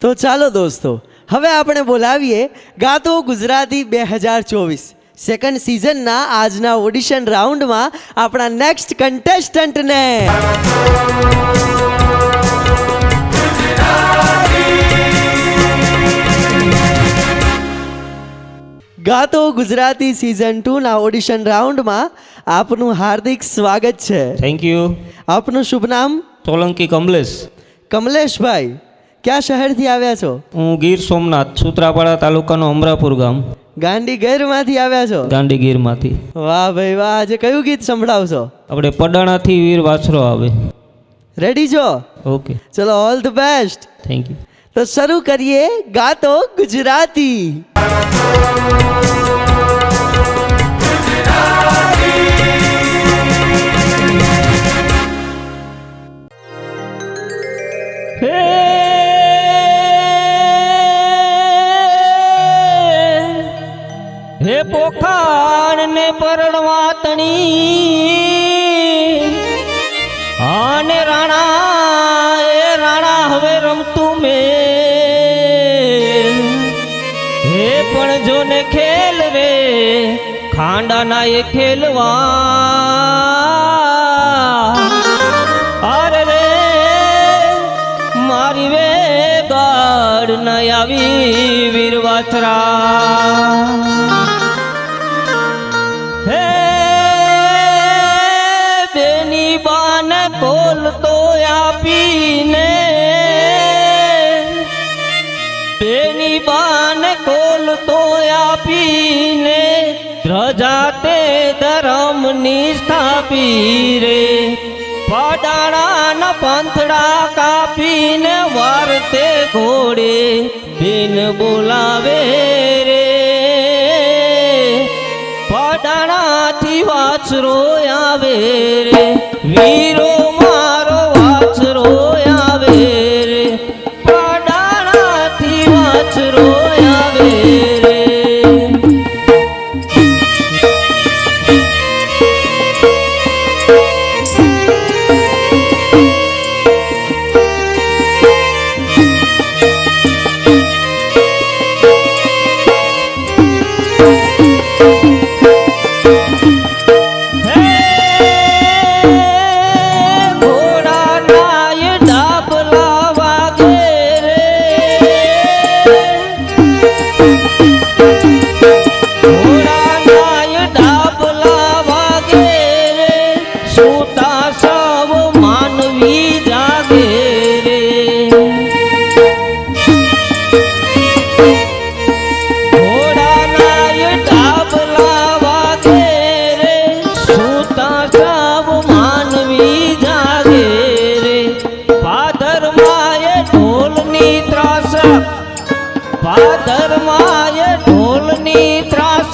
તો ચાલો દોસ્તો, હવે આપણે બોલાવીએ ગાતો ગુજરાતી 2024 સેકન્ડ સિઝનના આજના ઓડિશન રાઉન્ડમાં આપણા નેક્સ્ટ કન્ટેસ્ટન્ટને. ગાતો ગુજરાતી સિઝન 2ના ઓડિશન રાઉન્ડમાં આપનું હાર્દિક સ્વાગત છે. Thank you. આપનું શુભ નામ? સોલંકી કમલેશ. કમલેશભાઈ, ક્યાં શહેરથી આવ્યા છો? હું ગીર સોમનાથ, સૂત્રાપાડા તાલુકાનું અમરાપુર ગામ. ગાંડીગીરમાંથી આવ્યા છો? ગાંડીગીરમાંથી. વાહ ભાઈ વાહ. આજે કયું ગીત સંભળાવશો? આપણે પડાણાથી વીર વાછરો આવે. રેડી છો? ઓકે, ચલો, all the best. Thank you. તો શરૂ કરીએ ગાતો ગુજરાતી. હે પોખાણ ને પરણવા તણી આને રાણા એ રાણા હવે રમતું મેં હે પણ જો ને ખેલ રે ખાંડાના એ ખેલવા અરે રે મારી વે ગાડ ના આવી વીર વાછરા. કોલ તો આપીને બેની બાન કોલ તો આપીને ધ્રજાતે ધર્મની સ્થાપી રે પાડાણા પંથડા કાપીને વારતે ઘોડે બેન બોલાવે રે પાડાણાથી વાછરો આવે રે વીરો મારો વાછરો આવે રે પાડાણાથી વાછરો આવે રે. ધર્માય ઢોલની ત્રાસ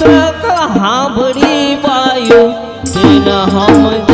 સાંભળી બાયું તેના હમ